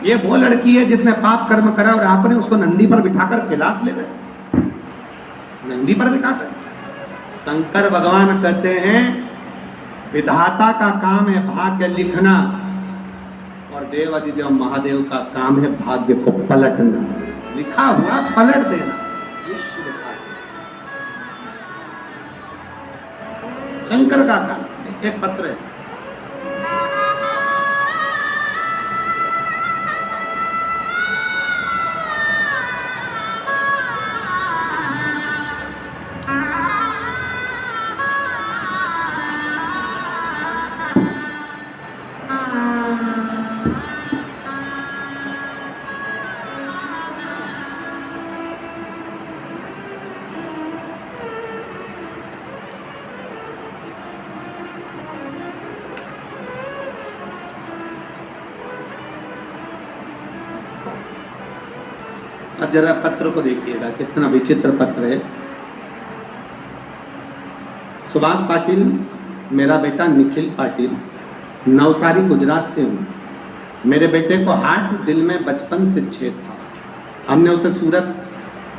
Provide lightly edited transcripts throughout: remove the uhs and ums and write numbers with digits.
ये वो लड़की है जिसने पाप कर्म करा और आपने उसको नंदी पर बिठाकर कैलाश ले गए, नंदी पर बिठा कर। शंकर भगवान कहते हैं विधाता का काम है भाग्य लिखना और देवाधिदेव महादेव का काम है भाग्य को पलटना, लिखा हुआ पलट देना। विश्व शंकर का काम। एक पत्र है, अब जरा पत्र को देखिएगा कितना विचित्र पत्र है। सुभाष पाटिल, मेरा बेटा निखिल पाटिल, नवसारी गुजरात से हूँ। मेरे बेटे को हार्ट दिल में बचपन से छेद था। हमने उसे सूरत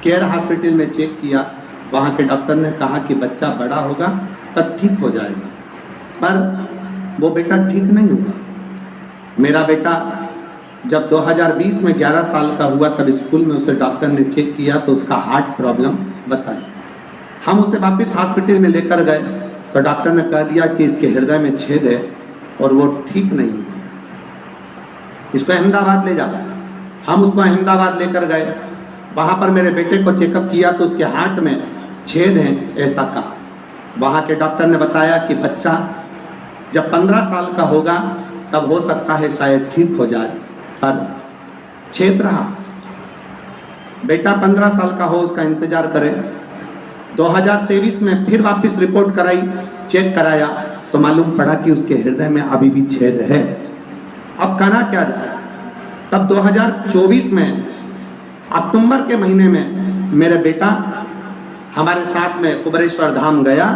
केयर हॉस्पिटल में चेक किया। वहाँ के डॉक्टर ने कहा कि बच्चा बड़ा होगा तब ठीक हो जाएगा, पर वो बेटा ठीक नहीं हुआ। मेरा बेटा जब 2020 में 11 साल का हुआ तब स्कूल में उसे डॉक्टर ने चेक किया तो उसका हार्ट प्रॉब्लम बताई। हम उसे वापस हॉस्पिटल में लेकर गए तो डॉक्टर ने कह दिया कि इसके हृदय में छेद है और वो ठीक नहीं हुआ, इसको अहमदाबाद ले जाओ। हम उसको अहमदाबाद लेकर गए, वहाँ पर मेरे बेटे को चेकअप किया तो उसके हार्ट में छेद है ऐसा कहा। वहाँ के डॉक्टर ने बताया कि बच्चा जब 15 साल का होगा तब हो सकता है शायद ठीक हो जाए, पर छेद रहा। बेटा 15 साल का हो उसका इंतजार करें। 2023 में फिर वापस रिपोर्ट कराई, चेक कराया तो मालूम पड़ा कि उसके हृदय में अभी भी छेद है। अब करना क्या जाए? तब 2024 में अक्टूबर के महीने में मेरे बेटा हमारे साथ में कुबरेश्वर धाम गया।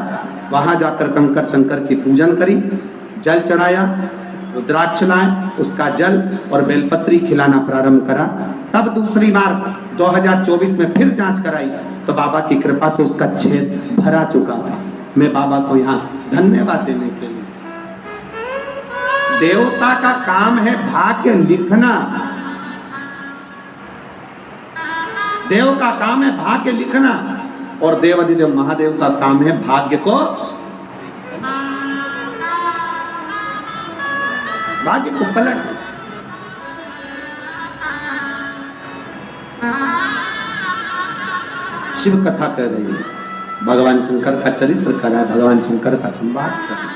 वहां जाकर कंकर शंकर की पूजन करी, जल चढ़ाया, रुद्राक्ष लाए, उसका जल और बेलपत्री खिलाना प्रारंभ करा। तब दूसरी बार 2024 में फिर जांच कराई तो बाबा की कृपा से उसका छेद भरा चुका था। मैं बाबा को यहाँ धन्यवाद देने के लिए, देवता का काम है भाग्य लिखना, देव का काम है भाग्य लिखना और देवाधिदेव महादेव का काम है भाग्य को पलट। शिव कथा कर रही है, भगवान शंकर का चरित्र कर रहा है, भगवान शंकर का संवाद कर रहा है।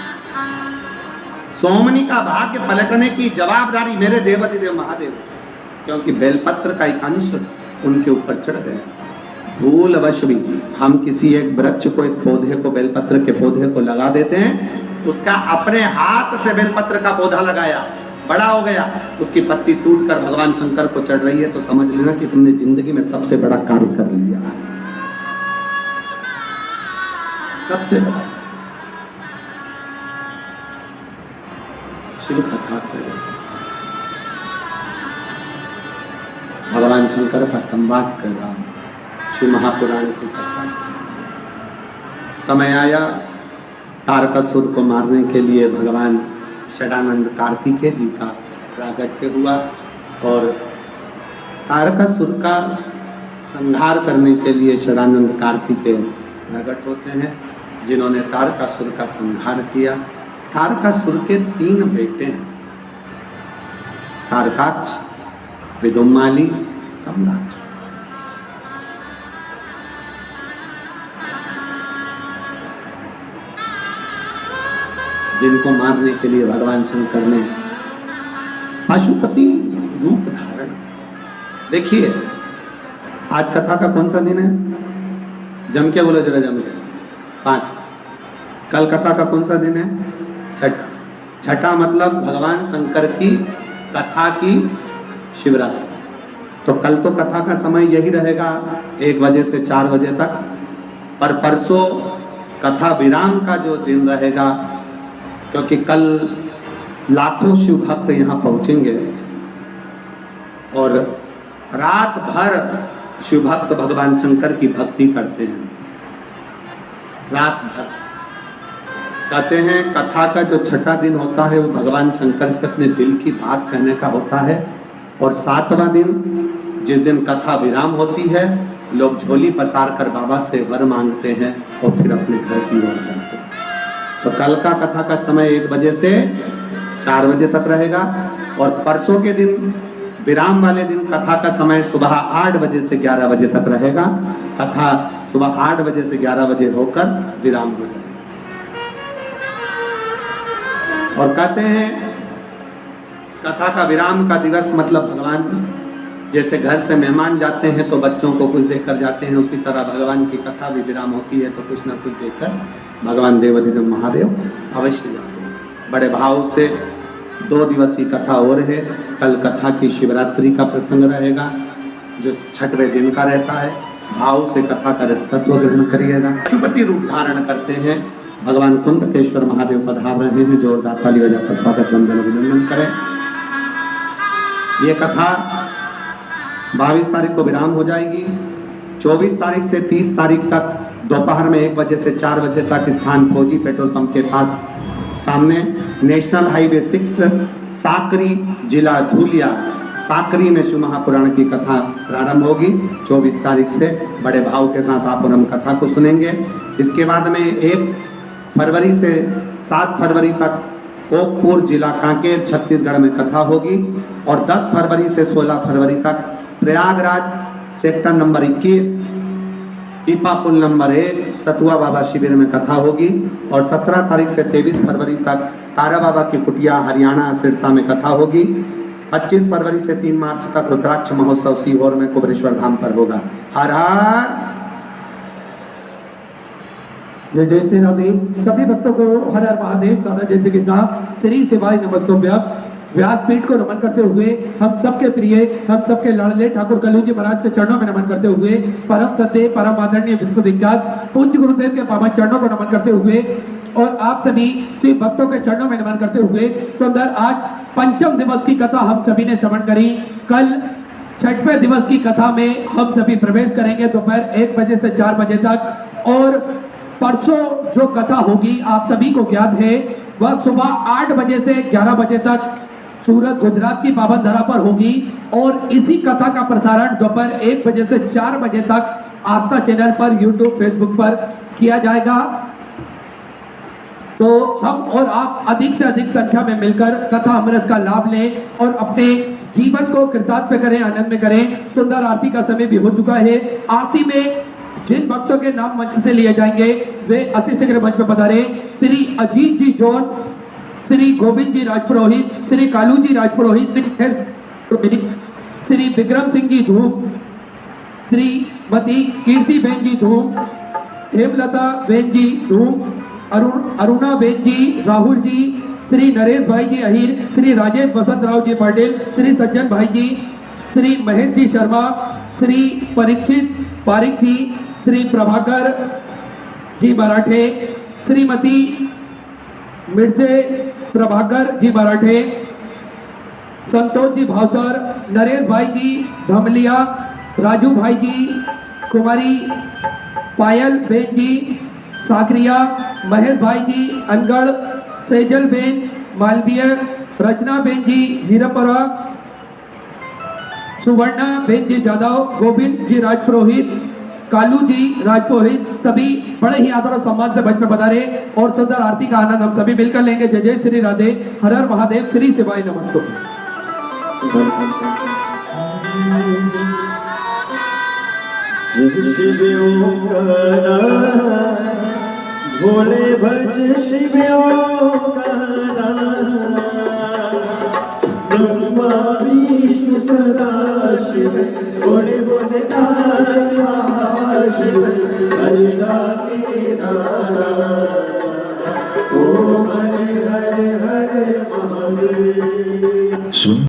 सोमनी का भाग्य पलटने की जवाबदारी मेरे देवाधिदेव महादेव, क्योंकि बेलपत्र का एक अंश उनके ऊपर चढ़ गया। भूलवश भी हम किसी एक वृक्ष को, एक पौधे को, बेलपत्र के पौधे को लगा देते हैं, उसका अपने हाथ से बेलपत्र का पौधा लगाया, बड़ा हो गया, उसकी पत्ती टूटकर भगवान शंकर को चढ़ रही है तो समझ लेना कि तुमने जिंदगी में सबसे बड़ा कार्य कर लिया, सबसे बड़ा। शिव कथा करें, भगवान शंकर का संवाद कर रहा हूं, शिव महापुराण की कथा। समय आया तारकासुर को मारने के लिए भगवान षडानंद कार्तिकेय जी का प्रागट्य हुआ और तारकासुर का संहार करने के लिए षडानंद कार्तिकेय प्रकट होते हैं, जिन्होंने तारकासुर का संहार किया। तारकासुर के 3 बेटे हैं, तारकाक्ष, विदुम्माली, कमलाक्ष। जिनको मारने के लिए भगवान शंकर ने पशुपति रूप धारण। देखिए आज कथा का कौन सा दिन है? जम के बोलो जरा, जम के 5। कल कथा का कौन सा दिन है? छठा। छठा मतलब भगवान शंकर की कथा की शिवरात्रि। तो कल तो कथा का समय यही रहेगा 1 बजे से 4 बजे तक, पर परसों कथा विराम का जो दिन रहेगा, क्योंकि कल लाखों शिव भक्त यहाँ पहुँचेंगे और रात भर शिव भक्त भगवान शंकर की भक्ति करते हैं। रात भर कहते हैं कथा का जो छठा दिन होता है वो भगवान शंकर से अपने दिल की बात कहने का होता है, और 7वां दिन जिस दिन कथा विराम होती है लोग झोली पसार कर बाबा से वर मांगते हैं और फिर अपने घर की ओर जाते हैं। तो कल का कथा का समय 1 बजे से 4 बजे तक रहेगा, और परसों के दिन विराम वाले दिन कथा का समय सुबह 8 बजे से 11 बजे तक रहेगा। कथा सुबह 8 बजे से 11 बजे होकर विराम हो जाएगा। और कहते हैं कथा का विराम का दिवस मतलब भगवान जैसे घर से मेहमान जाते हैं तो बच्चों को कुछ देकर जाते हैं, उसी तरह भगवान की कथा भी विराम होती है तो कुछ ना कुछ देकर भगवान देवाधिदेव महादेव अवश्य जाते हैं। बड़े भाव से 2 दिवसीय कथा और है। कल कथा की शिवरात्रि का प्रसंग रहेगा जो 6वें दिन का रहता है। भाव से कथा का रसतत्व ग्रहण करिएगा। पशुपति रूप धारण करते हैं भगवान कुंदकेश्वर महादेव पधार रहे हैं। जोरदार ताली बजाकर स्वागत वंदन अभिनंदन करें। ये कथा 22 तारीख को विराम हो जाएगी। 24 तारीख से 30 तारीख तक दोपहर में 1 बजे से 4 बजे तक स्थान फौजी पेट्रोल पंप के पास सामने नेशनल हाईवे 6 साकरी जिला धूलिया साकरी में शिव महापुराण की कथा प्रारंभ होगी। 24 तारीख से बड़े भाव के साथ आप और हम कथा को सुनेंगे। इसके बाद में 1 फरवरी से 7 फरवरी तक कोकपुर जिला कांकेर छत्तीसगढ़ में कथा होगी, और 10 फरवरी से 16 फरवरी तक प्रयागराज सेक्टर नंबर 21 पीपा पुल नंबर 1 सतुआ बाबा शिविर में कथा होगी, और 17 तारीख से 23 फरवरी तक तारा बाबा की कुटिया हरियाणा सिरसा में कथा होगी। 25 फरवरी से 3 मार्च तक रुद्राक्ष महोत्सव सीहोर में कुबरेश्वर धाम पर होगा। हर हर जय जय श्री राधे। सभी भक्तों को हर हर महादेव दादा जैसे के साथ श्री शिवाय नमस्तोभ्यम व्यासपीठ को नमन करते हुए हम सबके प्रिय हम सबके लाडले ठाकुर कल्लू जी महाराज के चरणों में नमन करते हुए परम सत्य परम आदरणीय विश्वविख्यात पूज्य गुरुदेव के पावन चरणों को नमन करते हुए और आप सभी शिव भक्तों के चरणों में नमन करते हुए सुंदर आज 5वें दिवस की कथा हम सभी ने श्रवण करी। कल 6वें दिवस की कथा में हम सभी प्रवेश करेंगे दोपहर 1 बजे से 4 बजे तक, और परसों जो कथा होगी आप सभी को ज्ञात है वह सुबह 8 बजे से 11 बजे तक सूरत गुजरात की पावन धरा पर होगी, और इसी कथा का प्रसारण दोपहर 1 बजे से 4 बजे तक आस्था चैनल पर यूट्यूब फेसबुक पर किया जाएगा। तो हम और आप अधिक से अधिक संख्या में मिलकर कथा अमृत का लाभ लें और अपने जीवन को कृतार्थ करें, आनंद में करें। सुंदर आरती का समय भी हो चुका है। आरती में जिन भक्तों के नाम मंच से लिए जाएंगे वे अति शीघ्र मंच पर पधारे। श्री अजीत जी जोन, श्री गोविंद जी राजपुरोहित, श्री कालू जी राजपुरोहित, श्री विक्रम सिंह जी धूम, श्रीमती कीर्ति बेन जी धूम, हेमलता बेन जी धूम, अरुणा बेन जी, राहुल जी, श्री नरेश भाई जी अहिर, श्री राजेश बसंत राव जी पाटिल, श्री सज्जन भाई जी, श्री महेश जी शर्मा, श्री परीक्षित पारिक जी, श्री प्रभाकर जी मराठे, श्रीमती मिर्जे प्रभाकर जी मराठे, संतोष जी भावसर, नरेश भाई जी धमलिया, राजू भाई जी, कुमारी पायल बेन जी साकरिया, महेश भाई जी अनगढ़, सेजल बेन मालवीय, रचना बेन जी हीरापरा, सुवर्णा बेन जी जादव, गोविंद जी राजपुरोहित, कालू जी राजपुरोहित, सभी बड़े ही आदर और सम्मान से मंच में पधारे और सुंदर आरती का आनंद हम सभी मिलकर लेंगे। जय जय श्री राधे, हर हर महादेव, श्री शिवाय नमस्ते। भोले भज शिवों ब्रह्मा विष्णु सदा शिव, भोले भोले शिव, हरि राधे राधा, ओम हरे हरे हरे महादेव।